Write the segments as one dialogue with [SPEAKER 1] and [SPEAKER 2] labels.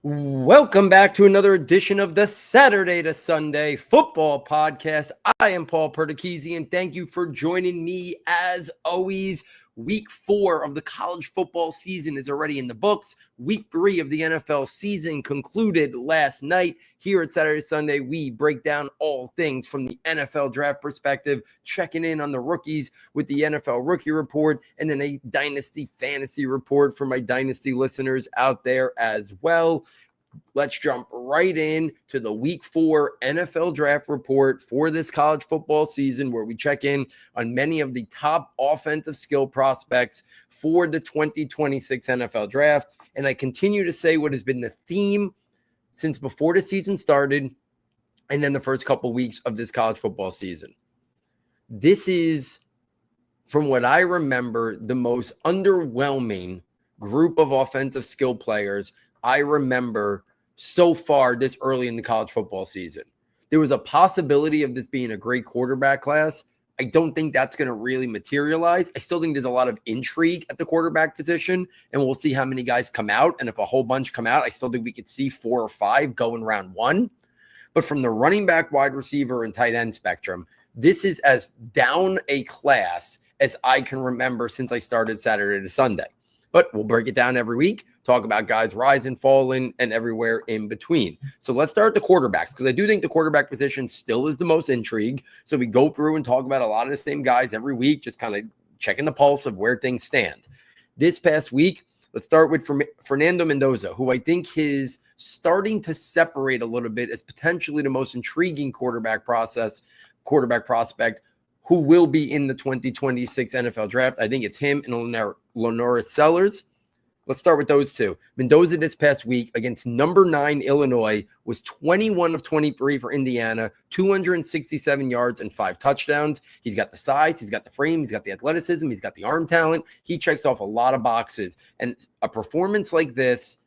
[SPEAKER 1] Welcome back to another edition of the Saturday to Sunday Football Podcast. I am Paul Perdichizzi, and thank you for joining me as always. Week 4 of the college football season is already in the books. Week 3 of the NFL season concluded last night. Here at Saturday to Sunday, we break down all things from the NFL draft perspective, checking in on the rookies with the NFL Rookie Report, and then a Dynasty Fantasy Report for my Dynasty listeners out there as well. Let's jump right in to the Week 4 NFL Draft Report for this college football season, where we check in on many of the top offensive skill prospects for the 2026 NFL Draft. And I continue to say what has been the theme since before the season started and then the first couple weeks of this college football season. This is, from what I remember, the most underwhelming group of offensive skill players I remember so far this early in the college football season. There was a possibility of this being a great quarterback class. I don't think that's going to really materialize. I still think there's a lot of intrigue at the quarterback position, and we'll see how many guys come out. And if a whole bunch come out, I still think we could see 4 or 5 go in round 1. But from the running back, wide receiver, and tight end spectrum, this is as down a class as I can remember since I started Saturday to Sunday. But we'll break it down every week, talk about guys rising, falling, and everywhere in between. So let's start the quarterbacks, because I do think the quarterback position still is the most intrigue. So we go through and talk about a lot of the same guys every week, just kind of checking the pulse of where things stand. This past week, let's start with Fernando Mendoza, who I think is starting to separate a little bit as potentially the most intriguing quarterback prospect who will be in the 2026 NFL Draft. I think it's him and Lenora Sellers. Let's start with those two. Mendoza this past week against number 9 Illinois was 21 of 23 for Indiana, 267 yards and 5 touchdowns. He's got the size, he's got the frame, he's got the athleticism, he's got the arm talent. He checks off a lot of boxes. And a performance like this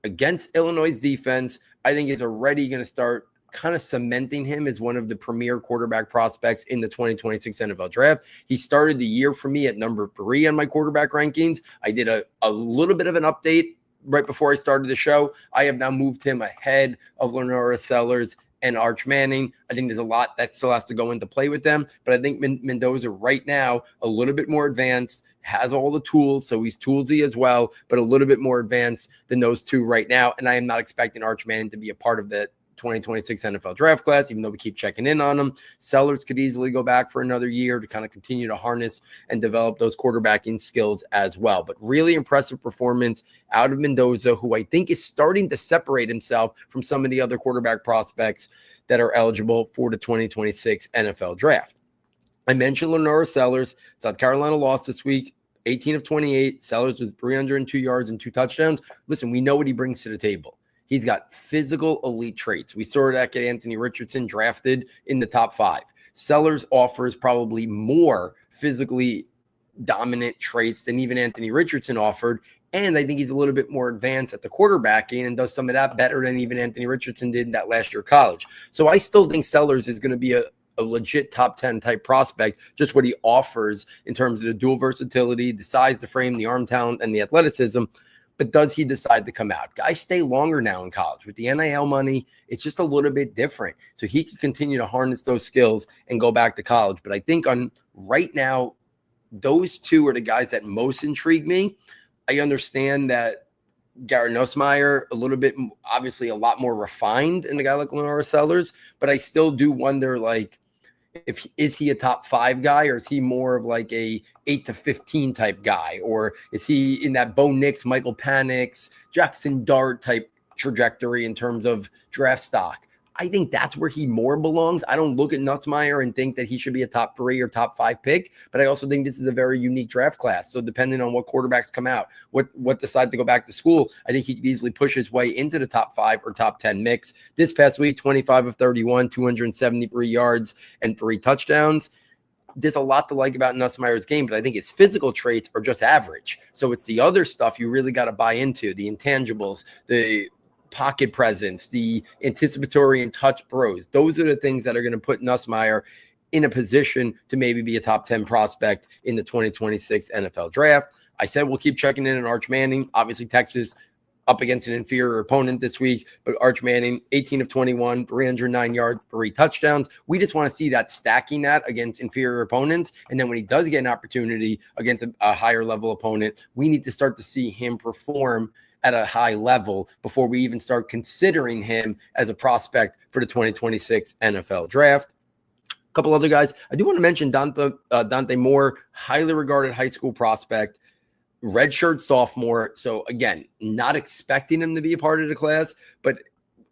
[SPEAKER 1] against Illinois' defense, I think is already going to start kind of cementing him as one of the premier quarterback prospects in the 2026 NFL Draft. He started the year for me at number 3 on my quarterback rankings. I did a little bit of an update right before I started the show. I have now moved him ahead of Lenora Sellers and Arch Manning. I think there's a lot that still has to go into play with them, but I think Mendoza right now, a little bit more advanced, has all the tools, so he's toolsy as well, but a little bit more advanced than those two right now. And I am not expecting Arch Manning to be a part of that 2026 NFL draft class, even though we keep checking in on them. Sellers could easily go back for another year to kind of continue to harness and develop those quarterbacking skills as well. But really impressive performance out of Mendoza, who I think is starting to separate himself from some of the other quarterback prospects that are eligible for the 2026 NFL draft. I mentioned Lenora Sellers. South Carolina lost this week, 18 of 28. Sellers with 302 yards and 2 touchdowns. Listen, we know what he brings to the table. He's got physical elite traits. We saw that at Anthony Richardson drafted in the top 5. Sellers offers probably more physically dominant traits than even Anthony Richardson offered. And I think he's a little bit more advanced at the quarterbacking and does some of that better than even Anthony Richardson did that last year of college. So I still think Sellers is going to be a legit top 10 type prospect, just what he offers in terms of the dual versatility, the size, the frame, the arm talent, and the athleticism. But does he decide to come out? Guys stay longer now in college. With the NIL money, it's just a little bit different. So he can continue to harness those skills and go back to college. But I think on right now, those two are the guys that most intrigue me. I understand that Garrett Nussmeier, a little bit, obviously a lot more refined than a guy like Lenora Sellers, but I still do wonder, like, is he a top 5 guy, or is he more of like a 8 to 15 type guy, or is he in that Bo Nix, Michael Penix, Jackson Dart type trajectory in terms of draft stock? I think that's where he more belongs. I don't look at Nussmeier and think that he should be a top 3 or top 5 pick, but I also think this is a very unique draft class. So depending on what quarterbacks come out, what decide to go back to school, I think he could easily push his way into the top 5 or top 10 mix. This past week, 25 of 31, 273 yards and 3 touchdowns. There's a lot to like about Nussmeier's game, but I think his physical traits are just average. So it's the other stuff you really got to buy into, the intangibles, the pocket presence, the anticipatory and touch throws. Those are the things that are going to put Nussmeier in a position to maybe be a top 10 prospect in the 2026 NFL draft. I said we'll keep checking in on Arch Manning. Obviously, Texas up against an inferior opponent this week. But Arch Manning, 18 of 21, 309 yards, 3 touchdowns. We just want to see that stacking that against inferior opponents. And then when he does get an opportunity against a higher level opponent, we need to start to see him perform at a high level before we even start considering him as a prospect for the 2026 NFL draft. A couple other guys. I do want to mention Dante Moore, highly regarded high school prospect, redshirt sophomore. So again, not expecting him to be a part of the class, but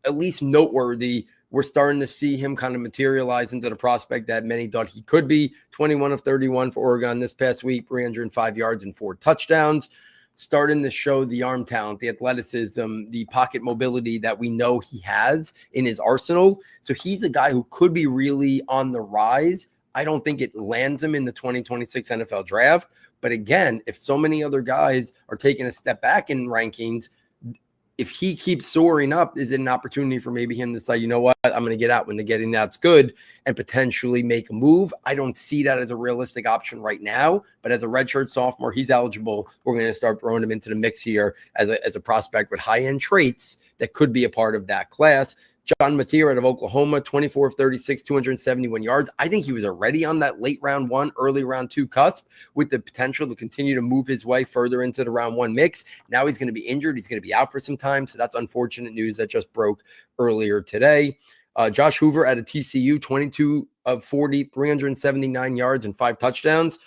[SPEAKER 1] at least noteworthy. We're starting to see him kind of materialize into the prospect that many thought he could be. 21 of 31 for Oregon this past week, 305 yards and 4 touchdowns. Starting to show the arm talent, the athleticism, the pocket mobility that we know he has in his arsenal. So he's a guy who could be really on the rise. I don't think it lands him in the 2026 NFL draft. But again, if so many other guys are taking a step back in rankings, if he keeps soaring up, is it an opportunity for maybe him to say, you know what, I'm going to get out when the getting out's good and potentially make a move? I don't see that as a realistic option right now, but as a redshirt sophomore, he's eligible. We're going to start throwing him into the mix here as a prospect with high-end traits that could be a part of that class. John Mateer out of Oklahoma, 24 of 36, 271 yards. I think he was already on that late round 1, early round 2 cusp with the potential to continue to move his way further into the round 1 mix. Now he's going to be injured. He's going to be out for some time. So that's unfortunate news that just broke earlier today. Josh Hoover out of TCU, 22 of 40, 379 yards and 5 touchdowns.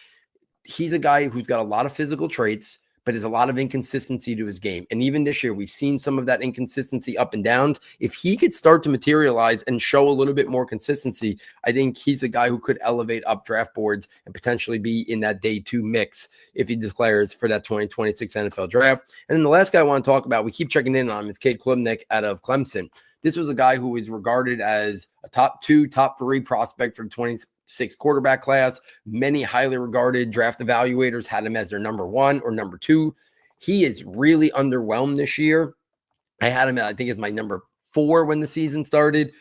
[SPEAKER 1] He's a guy who's got a lot of physical traits, but there's a lot of inconsistency to his game. And even this year, we've seen some of that inconsistency up and downs. If he could start to materialize and show a little bit more consistency, I think he's a guy who could elevate up draft boards and potentially be in that day 2 mix if he declares for that 2026 NFL draft. And then the last guy I want to talk about, we keep checking in on him, is Cade Klubnik out of Clemson. This was a guy who is regarded as a top 2, top 3 prospect for the 26 quarterback class. Many highly regarded draft evaluators had him as their number 1 or number 2. He is really underwhelmed this year. I had him, I think, as my number 4 when the season started.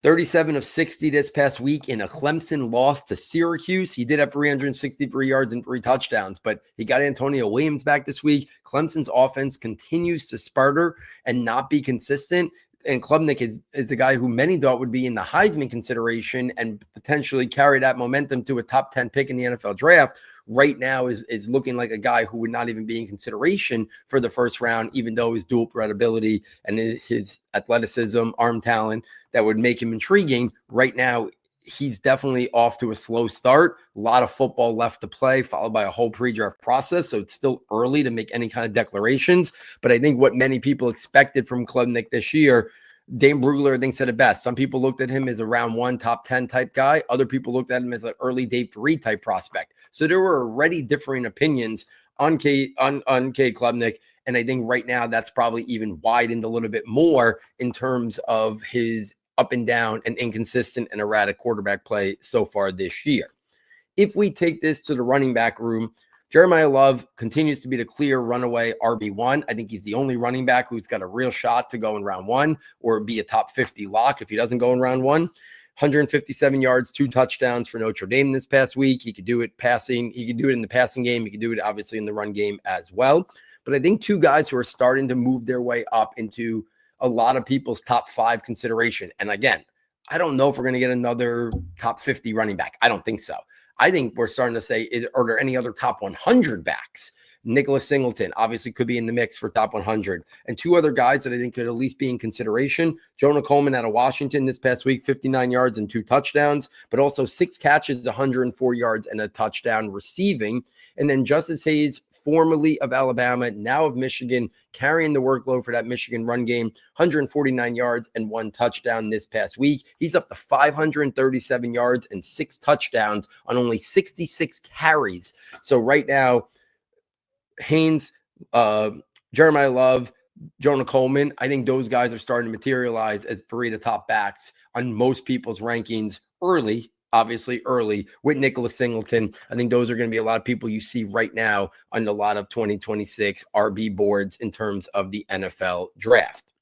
[SPEAKER 1] 37 of 60 this past week in a Clemson loss to Syracuse. He did have 363 yards and 3 touchdowns, but he got Antonio Williams back this week. Clemson's offense continues to sputter and not be consistent. And Klubnik is a guy who many thought would be in the Heisman consideration and potentially carry that momentum to a top 10 pick in the NFL draft. Right now is looking like a guy who would not even be in consideration for the first round, even though his dual threat ability and his athleticism, arm talent that would make him intriguing. Right now, he's definitely off to a slow start. A lot of football left to play, followed by a whole pre-draft process. So it's still early to make any kind of declarations. But I think what many people expected from Klubnik this year, Dane Brugler, I think, said it best. Some people looked at him as a round 1, top 10 type guy. Other people looked at him as an early day 3 type prospect. So there were already differing opinions on Cade Klubnik. And I think right now that's probably even widened a little bit more in terms of his up and down and inconsistent and erratic quarterback play so far this year. If we take this to the running back room, Jeremiah Love continues to be the clear runaway RB1. I think he's the only running back who's got a real shot to go in round 1 or be a top 50 lock if he doesn't go in round 1. 157 yards, 2 touchdowns for Notre Dame this past week. He could do it passing. He could do it in the passing game. He could do it obviously in the run game as well. But I think 2 guys who are starting to move their way up into a lot of people's top 5 consideration. And again, I don't know if we're going to get another top 50 running back. I don't think so. I think we're starting to say, are there any other top 100 backs? Nicholas Singleton obviously could be in the mix for top 100. And 2 other guys that I think could at least be in consideration. Jonah Coleman out of Washington this past week, 59 yards and 2 touchdowns, but also 6 catches, 104 yards and a touchdown receiving. And then Justice Hayes, formerly of Alabama, now of Michigan, carrying the workload for that Michigan run game, 149 yards and 1 touchdown this past week. He's up to 537 yards and 6 touchdowns on only 66 carries. So right now, Haynes, Jeremiah Love, Jonah Coleman, I think those guys are starting to materialize as 3 of the top backs on most people's rankings early. Obviously early with Nicholas Singleton. I think those are going to be a lot of people you see right now on a lot of 2026 RB boards in terms of the NFL draft.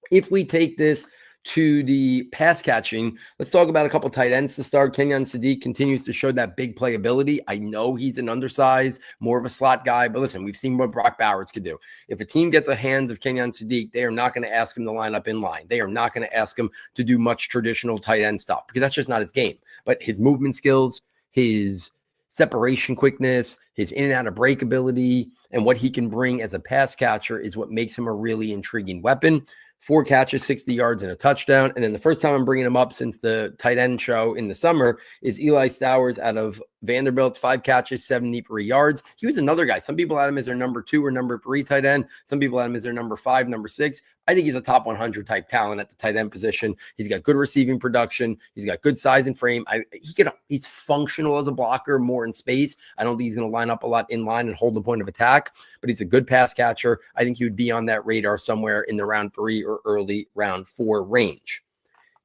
[SPEAKER 1] If we take this to the pass catching, let's talk about a couple tight ends to start. Kenyon Sadiq continues to show that big playability. I know he's an undersized, more of a slot guy, but listen, we've seen what Brock Bowers could do. If a team gets a hands of Kenyon Sadiq, they are not going to ask him to line up in line. They are not going to ask him to do much traditional tight end stuff because that's just not his game. But his movement skills, his separation quickness, his in and out of break ability, and what he can bring as a pass catcher is what makes him a really intriguing weapon. 4 catches, 60 yards, and a touchdown. And then the first time I'm bringing him up since the tight end show in the summer is Eli Sowers out of Vanderbilt. 5 catches, 73 yards. He was another guy. Some people had him as their number 2 or number 3 tight end. Some people had him as their number 5, number 6. I think he's a top 100 type talent at the tight end position. He's got good receiving production. He's got good size and frame. He's functional as a blocker, more in space. I don't think he's going to line up a lot in line and hold the point of attack, but he's a good pass catcher. I think he would be on that radar somewhere in the round 3 or early round 4 range.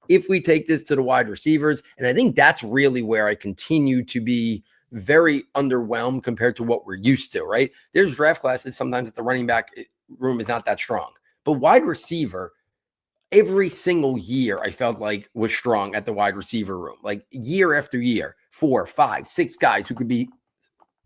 [SPEAKER 1] If we take this to the wide receivers, and I think that's really where I continue to be very underwhelmed compared to what we're used to, right? There's draft classes sometimes that the running back room is not that strong. But wide receiver, every single year I felt like was strong at the wide receiver room. Like year after year, 4, 5, 6 guys who could be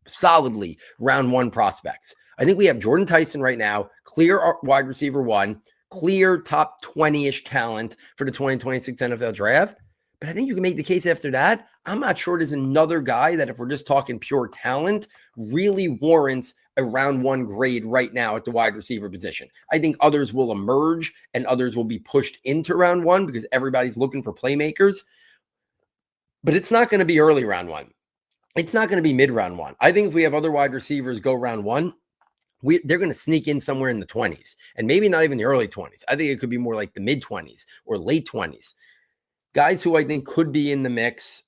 [SPEAKER 1] solidly round 1 prospects. I think we have Jordan Tyson right now, clear wide receiver 1, clear top 20-ish talent for the 2026 NFL draft. But I think you can make the case after that. I'm not sure there's another guy that, if we're just talking pure talent, really warrants a round 1 grade right now at the wide receiver position. I think others will emerge and others will be pushed into round 1 because everybody's looking for playmakers. But it's not going to be early round 1. It's not going to be mid round 1. I think if we have other wide receivers go round 1, they're going to sneak in somewhere in the 20s and maybe not even the early 20s. I think it could be more like the mid 20s or late 20s. Guys who I think could be in the mix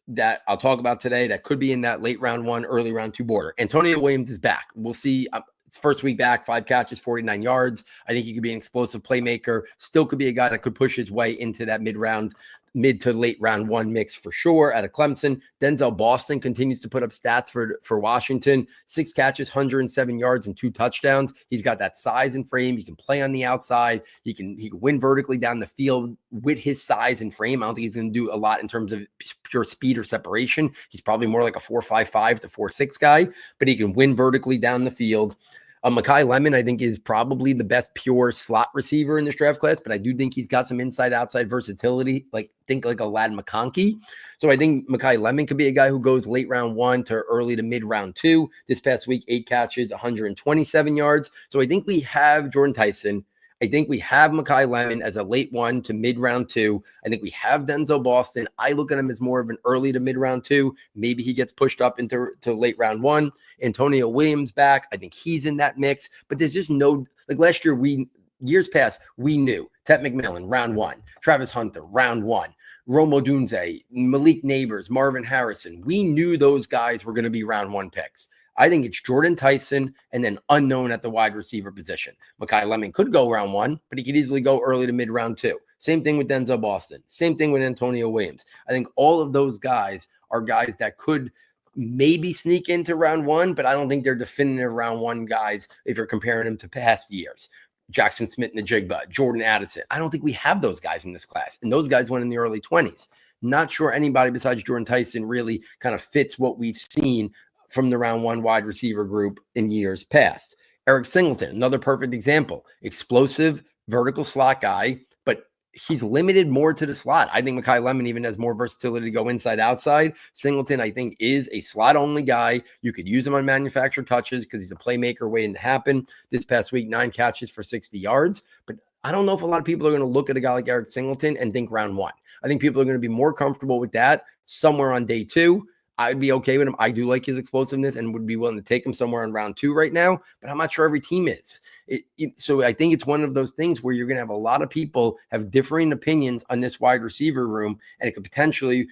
[SPEAKER 1] that I'll talk about today that could be in that late round 1, early round 2 border. Antonio Williams is back. We'll see. It's first week back, 5 catches, 49 yards. I think he could be an explosive playmaker. Still could be a guy that could push his way into that mid to late round 1 mix for sure out of Clemson. Denzel Boston continues to put up stats for Washington. 6 catches, 107 yards, and 2 touchdowns. He's got that size and frame. He can play on the outside. He can win vertically down the field with his size and frame. I don't think he's going to do a lot in terms of pure speed or separation. He's probably more like a 4.55 to 4.6 guy, but he can win vertically down the field. Mekhi Lemon, I think, is probably the best pure slot receiver in this draft class, but I do think he's got some inside-outside versatility, like a Ladd McConkey. So I think Mekhi Lemon could be a guy who goes late round 1 to early to mid round 2. This past week, 8 catches, 127 yards. So I think we have Jordan Tyson. I think we have Mekhi Lemon as a late 1 to mid round 2. I think we have Denzel Boston. I look at him as more of an early to mid round 2. Maybe he gets pushed up into late round 1. Antonio Williams back. I think he's in that mix. But there's just no, like last year, years past, we knew Tet McMillan, round 1. Travis Hunter, round 1. Rome Odunze, Malik Neighbors, Marvin Harrison. We knew those guys were going to be round 1 picks. I think it's Jordan Tyson and then unknown at the wide receiver position. Mekhi Lemon could go round 1, but he could easily go early to mid round 2. Same thing with Denzel Boston. Same thing with Antonio Williams. I think all of those guys are guys that could maybe sneak into round 1, but I don't think they're definitive round 1 guys if you're comparing them to past years. Jackson Smith-Njigba, Jordan Addison. I don't think we have those guys in this class. And those guys went in the early 20s. Not sure anybody besides Jordan Tyson really kind of fits what we've seen from the round 1 wide receiver group in years past. Eric Singleton, another perfect example. Explosive, vertical slot guy, but he's limited more to the slot. I think Mekhi Lemon even has more versatility to go inside, outside. Singleton, I think, is a slot-only guy. You could use him on manufactured touches because he's a playmaker waiting to happen. This past week, 9 catches for 60 yards. But I don't know if a lot of people are going to look at a guy like Eric Singleton and think round 1. I think people are going to be more comfortable with that somewhere on day 2. I'd be okay with him. I do like his explosiveness and would be willing to take him somewhere in round 2 right now, but I'm not sure every team is. So I think it's one of those things where you're going to have a lot of people have differing opinions on this wide receiver room, and it could potentially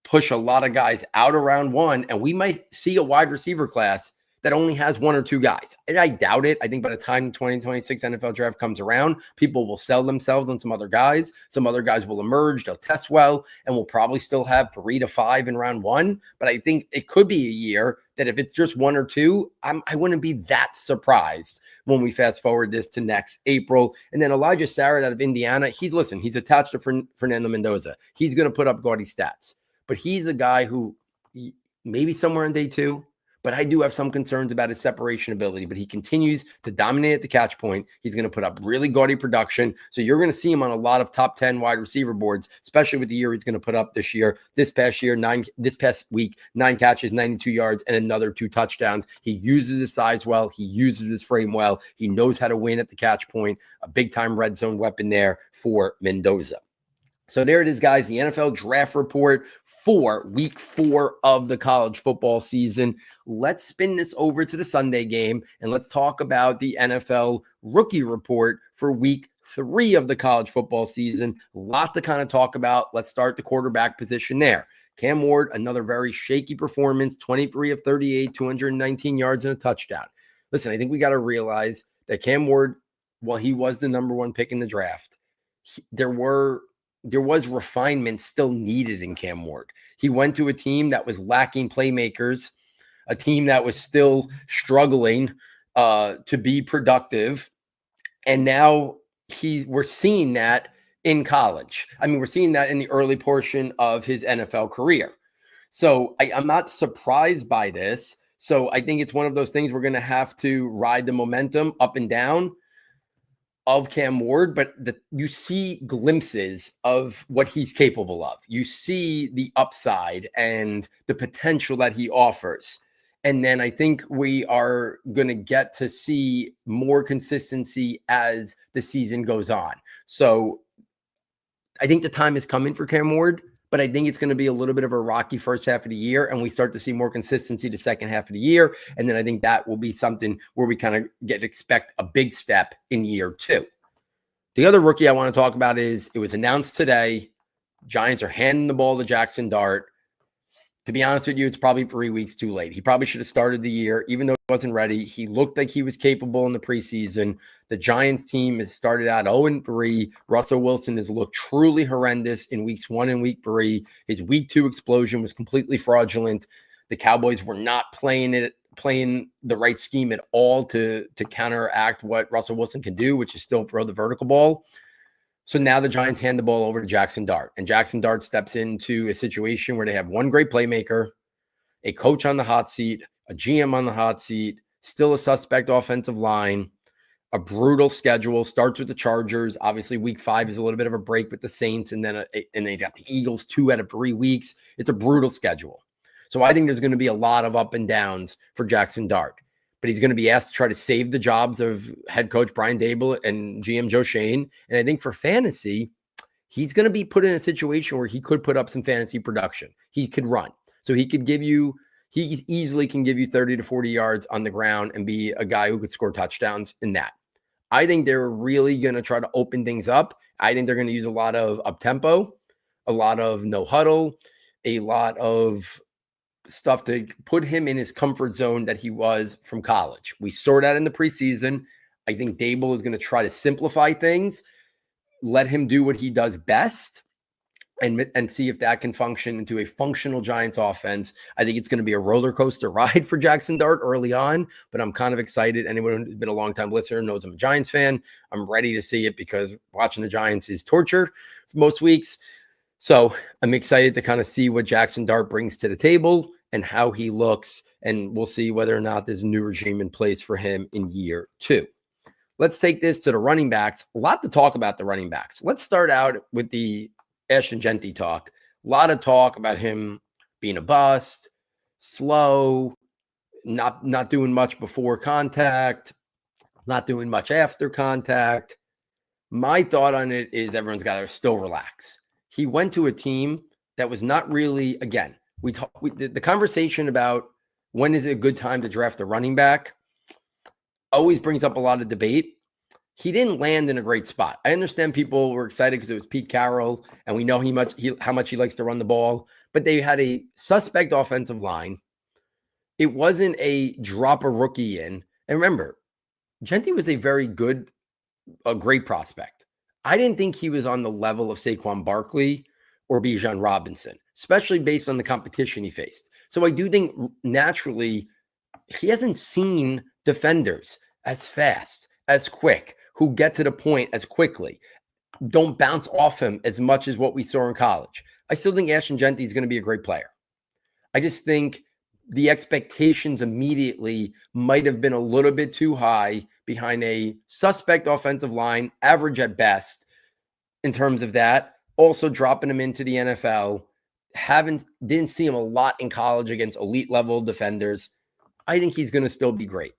[SPEAKER 1] push a lot of guys out of round 1, and we might see a wide receiver class that only has one or two guys. And I doubt it. I think by the time the 2026 NFL draft comes around, people will sell themselves on some other guys. Some other guys will emerge. They'll test well, and we'll probably still have 3 to 5 in round one. But I think it could be a year that if it's just one or two, I wouldn't be that surprised when we fast forward this to next April. And then Elijah Sarrett out of Indiana, he's attached to Fernando Mendoza. He's going to put up gaudy stats. But he's a guy who maybe somewhere in day two, but I do have some concerns about his separation ability, but he continues to dominate at the catch point. He's going to put up really gaudy production. So you're going to see him on a lot of top 10 wide receiver boards, especially with the year he's going to put up this year. This past week, 9 catches, 92 yards, and another 2 touchdowns. He uses his size well. He uses his frame well. He knows how to win at the catch point. A big time red zone weapon there for Mendoza. So there it is, guys, the NFL draft report for week 4 of the college football season. Let's spin this over to the Sunday game, and let's talk about the NFL rookie report for week 3 of the college football season. A lot to kind of talk about. Let's start the quarterback position there. Cam Ward, another very shaky performance, 23 of 38, 219 yards and a touchdown. Listen, I think we got to realize that Cam Ward, while he was the number 1 pick in the draft, there was refinement still needed in Cam Ward. He went to a team that was lacking playmakers, a team that was still struggling to be productive. And now we're seeing that in college. I mean, we're seeing that in the early portion of his NFL career. So I'm not surprised by this. So I think it's one of those things we're going to have to ride the momentum up and down of Cam Ward, but you see glimpses of what he's capable of. You see the upside and the potential that he offers. And then I think we are going to get to see more consistency as the season goes on. So I think the time is coming for Cam Ward, but I think it's going to be a little bit of a rocky first half of the year, and we start to see more consistency the second half of the year. And then I think that will be something where we kind of expect a big step in year 2. The other rookie I want to talk about is, it was announced today, Giants are handing the ball to Jackson Dart. To be honest with you, it's probably 3 weeks too late. He probably should have started the year, even though he wasn't ready. He looked like he was capable in the preseason. The Giants team has started out 0-3. Russell Wilson has looked truly horrendous in weeks 1 and week 3. His week 2 explosion was completely fraudulent. The Cowboys were not playing the right scheme at all to counteract what Russell Wilson can do, which is still throw the vertical ball. So now the Giants hand the ball over to Jackson Dart, and Jackson Dart steps into a situation where they have one great playmaker, a coach on the hot seat, a GM on the hot seat, still a suspect offensive line, a brutal schedule, starts with the Chargers. Obviously, week 5 is a little bit of a break with the Saints, and then they got the Eagles 2 out of 3 weeks. It's a brutal schedule. So I think there's going to be a lot of up and downs for Jackson Dart. But he's going to be asked to try to save the jobs of head coach Brian Daboll and GM Joe Schoen. And I think for fantasy, he's going to be put in a situation where he could put up some fantasy production. He could run. So he easily can give you 30 to 40 yards on the ground and be a guy who could score touchdowns in that. I think they're really going to try to open things up. I think they're going to use a lot of up-tempo, a lot of no huddle, a lot of stuff to put him in his comfort zone that he was from college. We saw that in the preseason. I think Daboll is going to try to simplify things, let him do what he does best, and see if that can function into a functional Giants offense. I think it's going to be a roller coaster ride for Jackson Dart early on, but I'm kind of excited. Anyone who's been a longtime listener knows I'm a Giants fan. I'm ready to see it because watching the Giants is torture for most weeks. So I'm excited to kind of see what Jackson Dart brings to the table and how he looks, and we'll see whether or not there's a new regime in place for him in year 2. Let's take this to the running backs. A lot to talk about the running backs. Let's start out with the Ashton Jeanty talk. A lot of talk about him being a bust, slow, not doing much before contact, not doing much after contact. My thought on it is everyone's got to still relax. He went to a team that was not really, again, the conversation about when is it a good time to draft a running back always brings up a lot of debate. He didn't land in a great spot. I understand people were excited because it was Pete Carroll, and we know how much he likes to run the ball, but they had a suspect offensive line. It wasn't a drop a rookie in. And remember, Gentry was a great prospect. I didn't think he was on the level of Saquon Barkley or Bijan Robinson, especially based on the competition he faced. So I do think naturally he hasn't seen defenders as fast, as quick, who get to the point as quickly, don't bounce off him as much as what we saw in college. I still think Ashton Gentry is going to be a great player. I just think the expectations immediately might have been a little bit too high behind a suspect offensive line, average at best in terms of that. Also dropping him into the NFL. Didn't see him a lot in college against elite level defenders. I think he's going to still be great.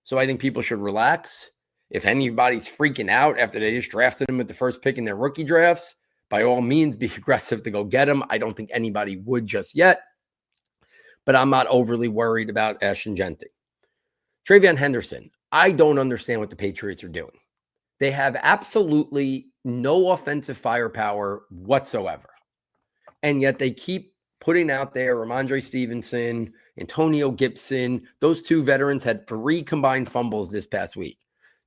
[SPEAKER 1] So I think people should relax. If anybody's freaking out after they just drafted him at the first pick in their rookie drafts, by all means, be aggressive to go get him. I don't think anybody would just yet, but I'm not overly worried about Ashton Gentry. TreVeyon Henderson, I don't understand what the Patriots are doing. They have absolutely no offensive firepower whatsoever. And yet they keep putting out there Ramondre Stevenson, Antonio Gibson. Those two veterans had 3 combined fumbles this past week.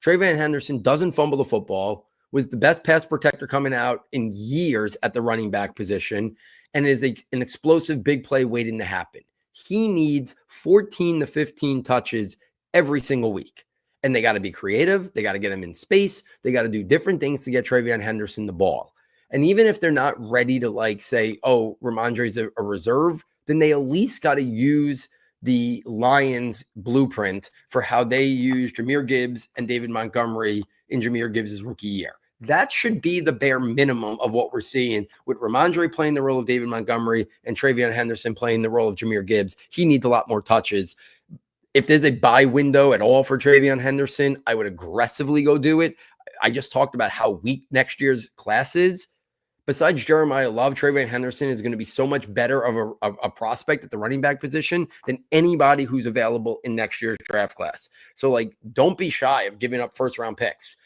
[SPEAKER 1] TreVeyon Henderson doesn't fumble the football, was the best pass protector coming out in years at the running back position, and is an explosive big play waiting to happen. He needs 14 to 15 touches every single week. And they got to be creative. They got to get him in space. They got to do different things to get TreVeyon Henderson the ball. And even if they're not ready to say, oh, Ramondre's a reserve, then they at least got to use the Lions blueprint for how they use Jahmyr Gibbs and David Montgomery in Jahmyr Gibbs' rookie year. That should be the bare minimum of what we're seeing with Ramondre playing the role of David Montgomery and TreVeyon Henderson playing the role of Jahmyr Gibbs. He needs a lot more touches. If there's a buy window at all for TreVeyon Henderson, I would aggressively go do it. I just talked about how weak next year's class is. Besides Jeremiah Love, TreVeyon Henderson is going to be so much better of a prospect at the running back position than anybody who's available in next year's draft class. So, don't be shy of giving up first-round picks.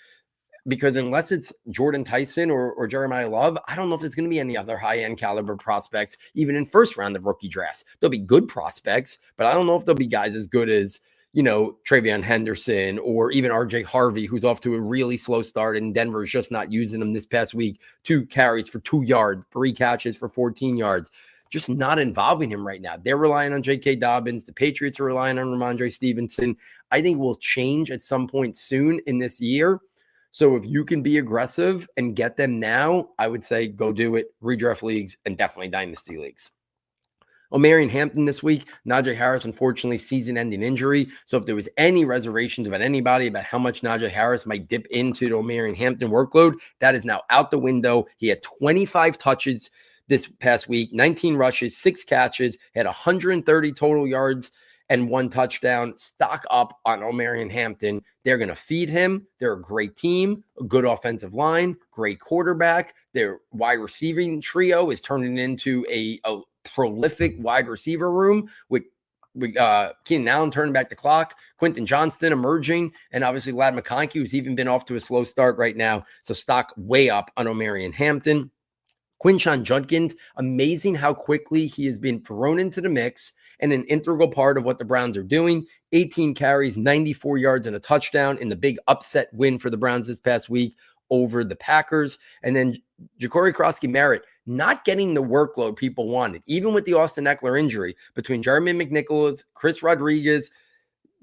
[SPEAKER 1] Because unless it's Jordan Tyson or Jeremiah Love, I don't know if there's going to be any other high-end caliber prospects, even in first round of rookie drafts. There'll be good prospects, but I don't know if there'll be guys as good as, TreVeyon Henderson or even RJ Harvey, who's off to a really slow start, and Denver's just not using him this past week. 2 carries for 2 yards, 3 catches for 14 yards. Just not involving him right now. They're relying on J.K. Dobbins. The Patriots are relying on Ramondre Stevenson. I think will change at some point soon in this year. So if you can be aggressive and get them now, I would say go do it. Redraft leagues and definitely dynasty leagues. O'Marion Hampton this week. Najee Harris, unfortunately, season-ending injury. So if there was any reservations about anybody about how much Najee Harris might dip into the O'Marion Hampton workload, that is now out the window. He had 25 touches this past week, 19 rushes, 6 catches, had 130 total yards and 1 touchdown. Stock up on O'Marion Hampton. They're going to feed him. They're a great team, a good offensive line, great quarterback. Their wide receiving trio is turning into a prolific wide receiver room with Keenan Allen turning back the clock, Quentin Johnston emerging, and obviously Ladd McConkey, who's even been off to a slow start right now. So stock way up on O'Marion Hampton. Quinshon Judkins, amazing how quickly he has been thrown into the mix and an integral part of what the Browns are doing. 18 carries, 94 yards, and a touchdown in the big upset win for the Browns this past week over the Packers. And then Ja'Cory Crosky-Merritt not getting the workload people wanted, even with the Austin Eckler injury, between Jeremy McNichols, Chris Rodriguez,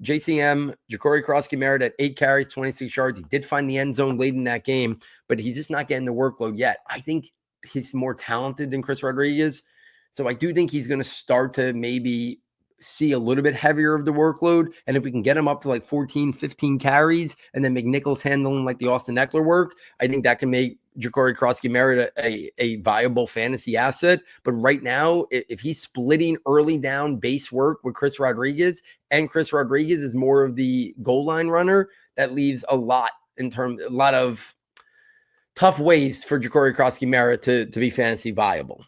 [SPEAKER 1] JCM, Ja'Cory Crosky-Merritt at 8 carries, 26 yards. He did find the end zone late in that game, but he's just not getting the workload yet. I think he's more talented than Chris Rodriguez. So I do think he's going to start to maybe see a little bit heavier of the workload. And if we can get him up to 14, 15 carries, and then McNichols handling the Austin Eckler work, I think that can make Ja'Cory Crosky-Merritt a viable fantasy asset. But right now, if he's splitting early down base work with Chris Rodriguez, and Chris Rodriguez is more of the goal line runner, that leaves a lot of tough ways for Ja'Cory Crosky-Merritt to be fantasy viable.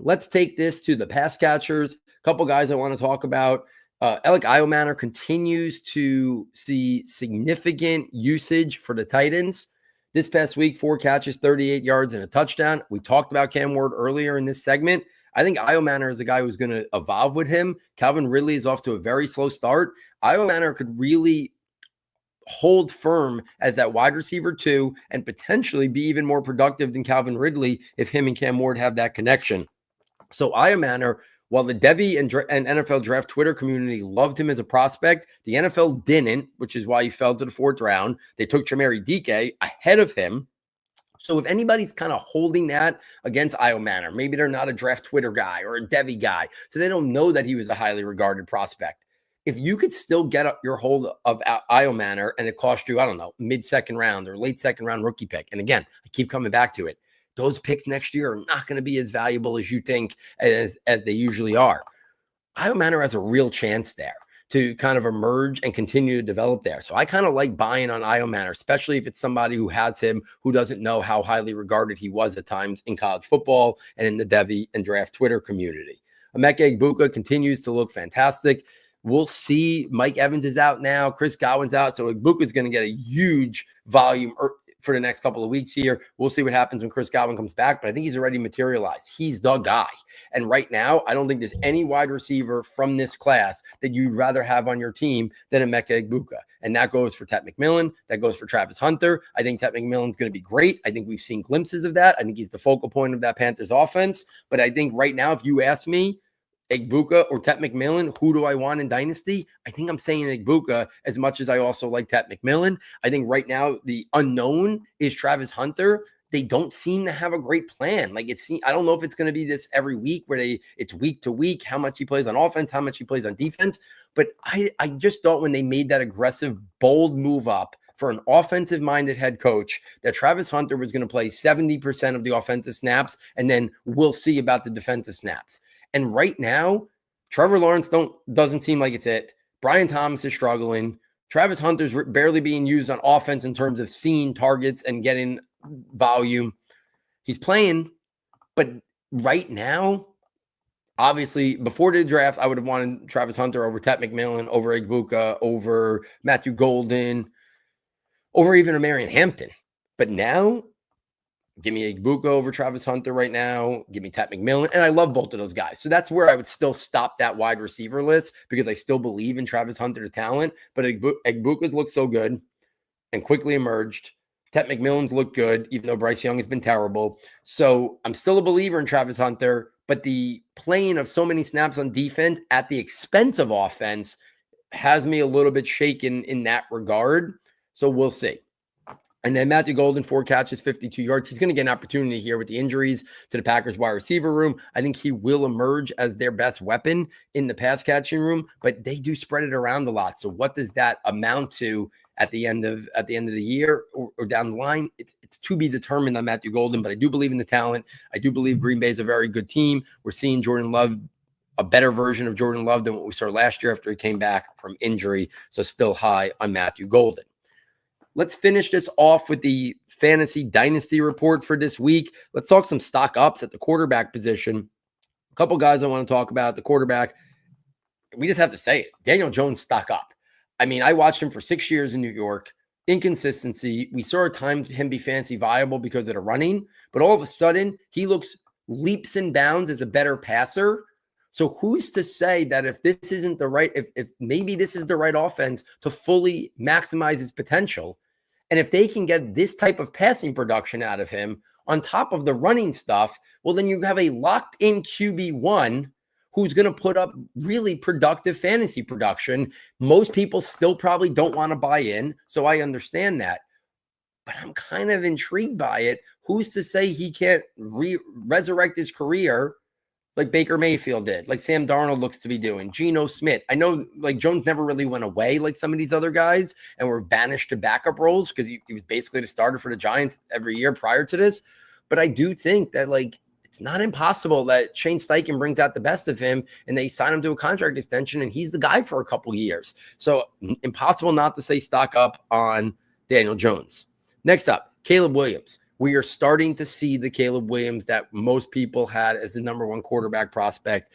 [SPEAKER 1] Let's take this to the pass catchers. A couple guys I want to talk about. Alec Iomanner continues to see significant usage for the Titans. This past week, 4 catches, 38 yards, and a touchdown. We talked about Cam Ward earlier in this segment. I think Io Manor is a guy who's going to evolve with him. Calvin Ridley is off to a very slow start. Io Manor could really hold firm as that wide receiver 2 and potentially be even more productive than Calvin Ridley if him and Cam Ward have that connection. So Io Manor, while the Devy and NFL draft Twitter community loved him as a prospect, the NFL didn't, which is why he fell to the 4th round. They took Chimere Dike ahead of him. So if anybody's kind of holding that against Io Manor, maybe they're not a draft Twitter guy or a Devy guy, so they don't know that he was a highly regarded prospect. If you could still get up your hold of Io Manor and it cost you, I don't know, mid-second round or late second round rookie pick. And again, I keep coming back to it. Those picks next year are not going to be as valuable as you think as they usually are. Io Manor has a real chance there to kind of emerge and continue to develop there. So I kind of like buying on Io Manor, especially if it's somebody who has him, who doesn't know how highly regarded he was at times in college football and in the Devy and draft Twitter community. Emeka Egbuka continues to look fantastic. We'll see. Mike Evans is out now. Chris Godwin's out. So Egbuka is going to get a huge volume for the next couple of weeks here. We'll see what happens when Chris Godwin comes back, but I think he's already materialized. He's the guy. And right now, I don't think there's any wide receiver from this class that you'd rather have on your team than Emeka Egbuka. And that goes for Tet McMillan. That goes for Travis Hunter. I think Tet McMillan's going to be great. I think we've seen glimpses of that. I think he's the focal point of that Panthers offense. But I think right now, if you ask me, Egbuka or Tet McMillan, who do I want in Dynasty? I think I'm saying Egbuka as much as I also like Tet McMillan. I think right now the unknown is Travis Hunter. They don't seem to have a great plan. I don't know if it's going to be this every week where it's week to week, how much he plays on offense, how much he plays on defense. But I just thought when they made that aggressive, bold move up for an offensive-minded head coach that Travis Hunter was going to play 70% of the offensive snaps, and then we'll see about the defensive snaps. And right now, Trevor Lawrence doesn't seem like it's it. Brian Thomas is struggling. Travis Hunter's barely being used on offense in terms of seeing targets and getting volume. He's playing, but right now, obviously, before the draft, I would have wanted Travis Hunter over Tet McMillan, over Egbuka, over Matthew Golden, over even a Marion Hampton. But now, give me Egbuka over Travis Hunter right now. Give me Tet McMillan. And I love both of those guys. So that's where I would still stop that wide receiver list because I still believe in Travis Hunter, the talent. But Egbuka's looked so good and quickly emerged. Tet McMillan's looked good, even though Bryce Young has been terrible. So I'm still a believer in Travis Hunter. But the playing of so many snaps on defense at the expense of offense has me a little bit shaken in that regard. So we'll see. And then Matthew Golden, 4 catches, 52 yards. He's going to get an opportunity here with the injuries to the Packers wide receiver room. I think he will emerge as their best weapon in the pass catching room, but they do spread it around a lot. So what does that amount to at the end of the year or down the line? It's to be determined on Matthew Golden, but I do believe in the talent. I do believe Green Bay is a very good team. We're seeing Jordan Love, a better version of Jordan Love than what we saw last year after he came back from injury. So still high on Matthew Golden. Let's finish this off with the fantasy dynasty report for this week. Let's talk some stock ups at the quarterback position. A couple guys I want to talk about. The quarterback, we just have to say it. Daniel Jones stock up. I mean, I watched him for 6 years in New York. Inconsistency. We saw at times him be fantasy viable because of the running, but all of a sudden he looks leaps and bounds as a better passer. So who's to say that if this isn't the right, if maybe this is the right offense to fully maximize his potential, and if they can get this type of passing production out of him on top of the running stuff, well, then you have a locked-in QB1 who's going to put up really productive fantasy production. Most people still probably don't want to buy in, so I understand that. But I'm kind of intrigued by it. Who's to say he can't resurrect his career like Baker Mayfield did, like Sam Darnold looks to be doing, Geno Smith? I know like Jones never really went away like some of these other guys and were banished to backup roles because he was basically the starter for the Giants every year prior to this. But I do think that like it's not impossible that Shane Steichen brings out the best of him and they sign him to a contract extension and he's the guy for a couple years. So impossible not to say stock up on Daniel Jones. Next up, Caleb Williams. We are starting to see the Caleb Williams that most people had as the number one quarterback prospect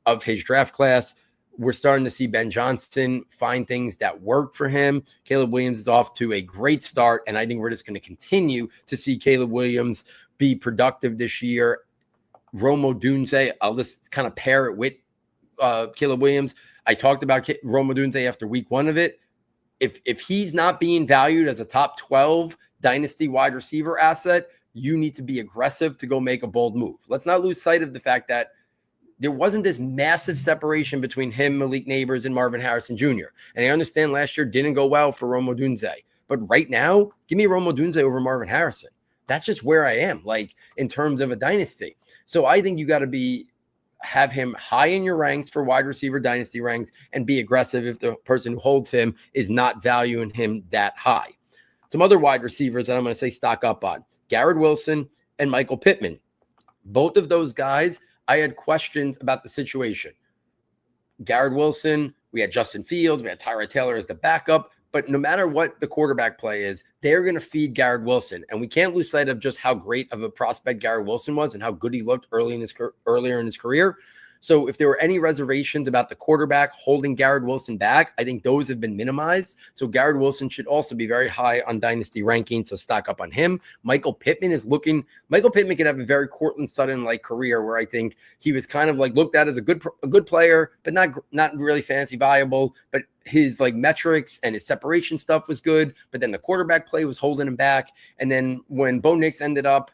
[SPEAKER 1] of his draft class. We're starting to see Ben Johnson find things that work for him. Caleb Williams is off to a great start, and I think we're just going to continue to see Caleb Williams be productive this year. Rome Odunze. I'll just kind of pair it with Caleb Williams. I talked about Rome Odunze after week 1 of it. If he's not being valued as a top 12 dynasty wide receiver asset, you need to be aggressive to go make a bold move. Let's not lose sight of the fact that there wasn't this massive separation between him, Malik Neighbors, and Marvin Harrison Jr. And I understand last year didn't go well for Rome Odunze. But right now, give me Rome Odunze over Marvin Harrison. That's just where I am, like, in terms of a dynasty. So I think you got to have him high in your ranks for wide receiver dynasty ranks and be aggressive if the person who holds him is not valuing him that high. Some other wide receivers that I'm going to say stock up on: Garrett Wilson and Michael Pittman. Both of those guys, I had questions about the situation. Garrett Wilson, we had Justin Fields, we had Tyrod Taylor as the backup, but no matter what the quarterback play is, they're going to feed Garrett Wilson. And we can't lose sight of just how great of a prospect Garrett Wilson was and how good he looked earlier in his career. So if there were any reservations about the quarterback holding Garrett Wilson back, I think those have been minimized. So Garrett Wilson should also be very high on dynasty rankings, so stock up on him. Michael Pittman could have a very Courtland Sutton-like career where I think he was kind of like looked at as a good player, but not really fantasy viable. But his like metrics and his separation stuff was good, but then the quarterback play was holding him back. And then when Bo Nix ended up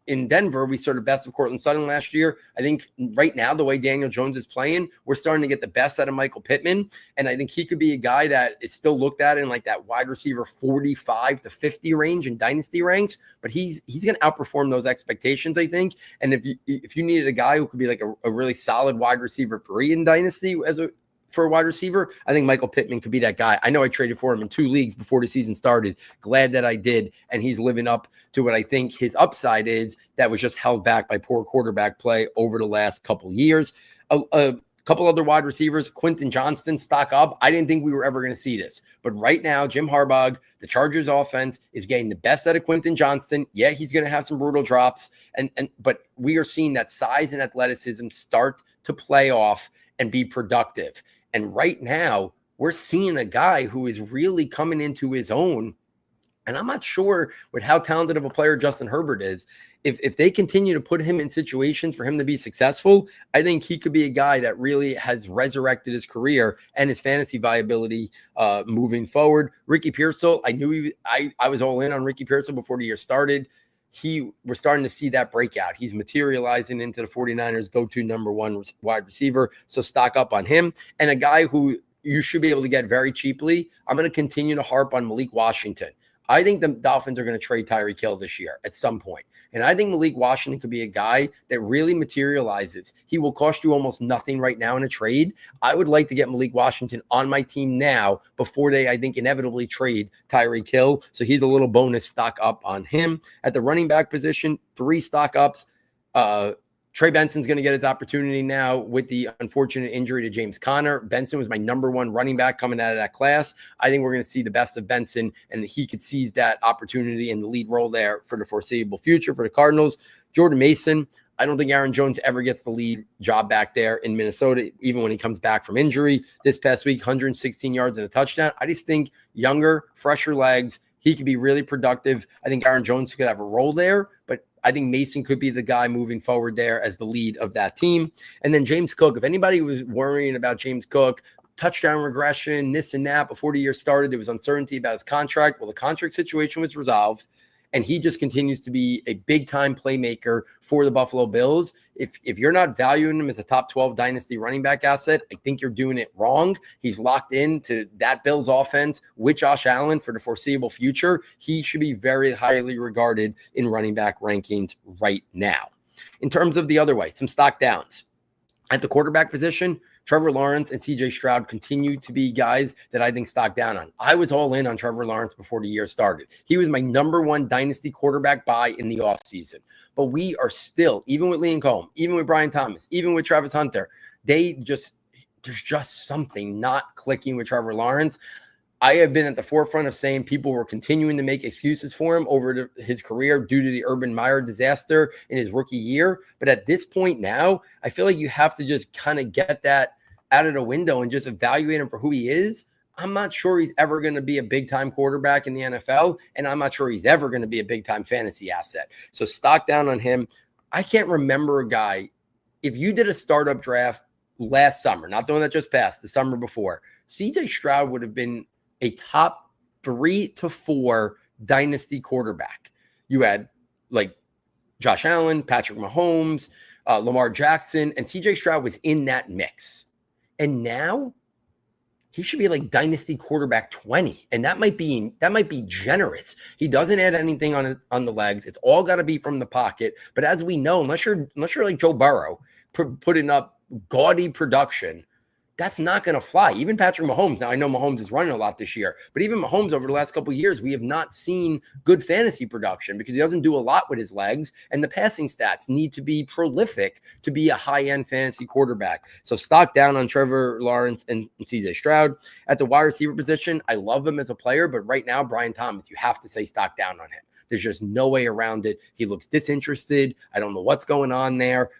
[SPEAKER 1] in Denver, we sort of best of Courtland Sutton last year. I think right now, the way Daniel Jones is playing, we're starting to get the best out of Michael Pittman. And I think he could be a guy that is still looked at in like that wide receiver 45 to 50 range in dynasty ranks, but he's going to outperform those expectations, I think. And if you needed a guy who could be like a really solid wide receiver 3 in dynasty for a wide receiver, I think Michael Pittman could be that guy. I know I traded for him in 2 leagues before the season started. Glad that I did. And he's living up to what I think his upside is that was just held back by poor quarterback play over the last couple years. A couple other wide receivers, Quentin Johnston, stock up. I didn't think we were ever going to see this. But right now, Jim Harbaugh, the Chargers offense, is getting the best out of Quentin Johnston. Yeah, he's going to have some brutal drops. But we are seeing that size and athleticism start to play off and be productive. And right now, we're seeing a guy who is really coming into his own. And I'm not sure with how talented of a player Justin Herbert is. If they continue to put him in situations for him to be successful, I think he could be a guy that really has resurrected his career and his fantasy viability moving forward. Ricky Pearsall, I was all in on Ricky Pearsall before the year started. We're starting to see that breakout. He's materializing into the 49ers go-to number 1 wide receiver. So stock up on him. And a guy who you should be able to get very cheaply, I'm going to continue to harp on Malik Washington. I think the Dolphins are going to trade Tyreek Hill this year at some point. And I think Malik Washington could be a guy that really materializes. He will cost you almost nothing right now in a trade. I would like to get Malik Washington on my team now before they, I think, inevitably trade Tyreek Hill. So he's a little bonus stock up on him. At the running back position, 3 stock ups. Trey Benson's going to get his opportunity now with the unfortunate injury to James Conner. Benson was my number 1 running back coming out of that class. I think we're going to see the best of Benson, and he could seize that opportunity and the lead role there for the foreseeable future for the Cardinals. Jordan Mason, I don't think Aaron Jones ever gets the lead job back there in Minnesota, even when he comes back from injury. This past week, 116 yards and a touchdown. I just think younger, fresher legs, he could be really productive. I think Aaron Jones could have a role there, but I think Mason could be the guy moving forward there as the lead of that team. And then James Cook, if anybody was worrying about James Cook, touchdown regression, this and that, before the year started, there was uncertainty about his contract. Well, the contract situation was resolved, and he just continues to be a big-time playmaker for the Buffalo Bills. If you're not valuing him as a top 12 dynasty running back asset, I think you're doing it wrong. He's locked into that Bills offense with Josh Allen for the foreseeable future. He should be very highly regarded in running back rankings right now. In terms of the other way, some stock downs. At the quarterback position, Trevor Lawrence and CJ Stroud continue to be guys that I think stock down on. I was all in on Trevor Lawrence before the year started. He was my number 1 dynasty quarterback buy in the offseason. But we are still, even with Liam Cohen, even with Brian Thomas, even with Travis Hunter, there's just something not clicking with Trevor Lawrence. I have been at the forefront of saying people were continuing to make excuses for him over his career due to the Urban Meyer disaster in his rookie year. But at this point now, I feel like you have to just kind of get that out of the window and just evaluate him for who he is. I'm not sure he's ever going to be a big-time quarterback in the NFL, and I'm not sure he's ever going to be a big-time fantasy asset. So stock down on him. I can't remember a guy. If you did a startup draft last summer, not the one that just passed, the summer before, CJ Stroud would have been a top 3 to 4 dynasty quarterback. You had like Josh Allen, Patrick Mahomes, Lamar Jackson, and CJ Stroud was in that mix. And now he should be like dynasty quarterback 20. And that might be generous. He doesn't add anything on the legs. It's all got to be from the pocket. But as we know, unless you're like Joe Burrow, putting up gaudy production, that's not going to fly. Even Patrick Mahomes. Now, I know Mahomes is running a lot this year, but even Mahomes over the last couple of years, we have not seen good fantasy production because he doesn't do a lot with his legs, and the passing stats need to be prolific to be a high-end fantasy quarterback. So stock down on Trevor Lawrence and CJ Stroud. At the wide receiver position, I love him as a player, but right now, Brian Thomas, you have to say stock down on him. There's just no way around it. He looks disinterested. I don't know what's going on there,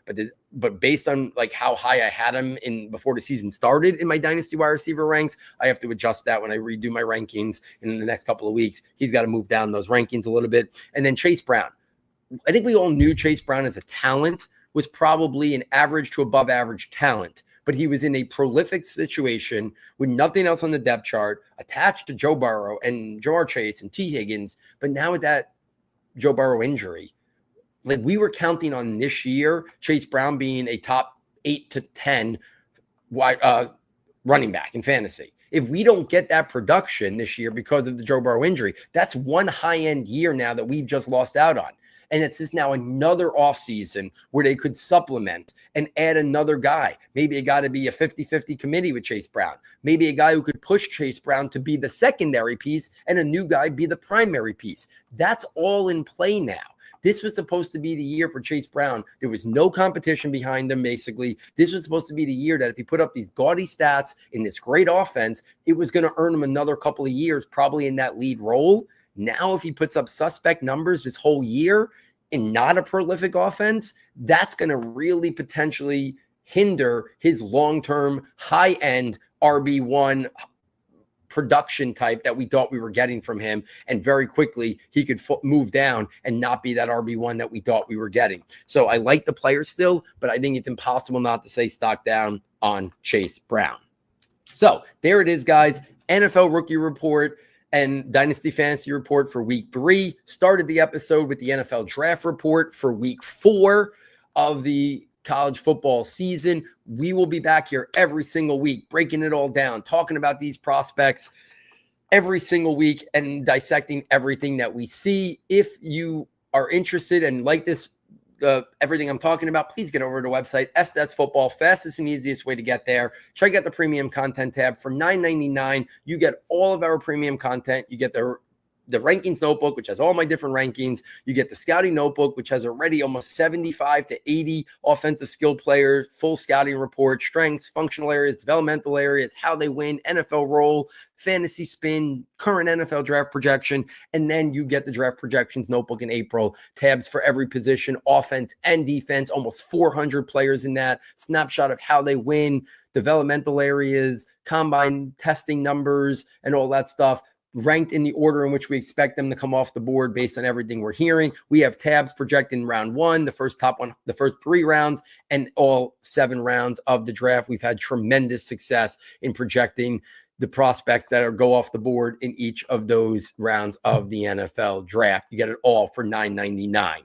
[SPEAKER 1] but based on like how high I had him in before the season started in my dynasty wide receiver ranks, I have to adjust that when I redo my rankings in the next couple of weeks. He's got to move down those rankings a little bit. And then Chase Brown. I think we all knew Chase Brown as a talent was probably an average to above average talent, but he was in a prolific situation with nothing else on the depth chart, attached to Joe Burrow and Jamar Chase and T. Higgins. But now with that Joe Burrow injury, like we were counting on this year, Chase Brown being a top 8 to 10 wide running back in fantasy. If we don't get that production this year because of the Joe Burrow injury, that's one high-end year now that we've just lost out on. And it's just now another offseason where they could supplement and add another guy. Maybe a guy to be a 50-50 committee with Chase Brown. Maybe a guy who could push Chase Brown to be the secondary piece and a new guy be the primary piece. That's all in play now. This was supposed to be the year for Chase Brown. There was no competition behind him, basically. This was supposed to be the year that if he put up these gaudy stats in this great offense, it was going to earn him another couple of years, probably in that lead role. Now, if he puts up suspect numbers this whole year and not a prolific offense, that's going to really potentially hinder his long-term high-end RB1 production type that we thought we were getting from him. And very quickly, he could move down and not be that RB1 that we thought we were getting. So I like the player still, but I think it's impossible not to say stock down on Chase Brown. So there it is, guys. NFL Rookie Report and Dynasty Fantasy Report for week 3. Started the episode with the NFL Draft Report for week 4 of the college football season. We will be back here every single week, breaking it all down, talking about these prospects every single week and dissecting everything that we see. If you are interested and like this, everything I'm talking about, please get over to the website, S2S Football, fastest and easiest way to get there. Check out the premium content tab for $9.99. You get all of our premium content. You get the rankings notebook, which has all my different rankings. You get the scouting notebook, which has already almost 75 to 80 offensive skill players, full scouting report, strengths, functional areas, developmental areas, how they win, NFL role, fantasy spin, current NFL draft projection. And then you get the draft projections notebook in April, tabs for every position, offense and defense, almost 400 players in that, snapshot of how they win, developmental areas, combine testing numbers, and all that stuff, ranked in the order in which we expect them to come off the board based on everything we're hearing. We have tabs projecting round 1, the first 3 rounds, and all 7 rounds of the draft. We've had tremendous success in projecting the prospects that go off the board in each of those rounds of the NFL draft. You get it all for $9.99.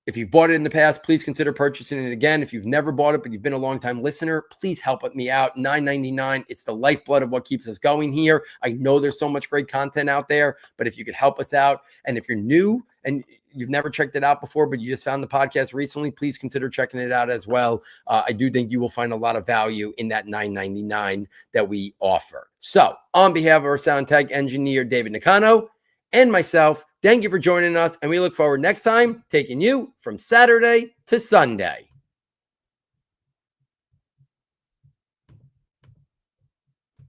[SPEAKER 1] If you've bought it in the past, please consider purchasing it again. If you've never bought it, but you've been a long-time listener, please help me out. $9.99. It's the lifeblood of what keeps us going here. I know there's so much great content out there, but if you could help us out, and if you're new and you've never checked it out before, but you just found the podcast recently, please consider checking it out as well. I do think you will find a lot of value in that $9.99 that we offer. So on behalf of our sound tech engineer, David Nakano, and myself, thank you for joining us, and we look forward next time taking you from Saturday to Sunday.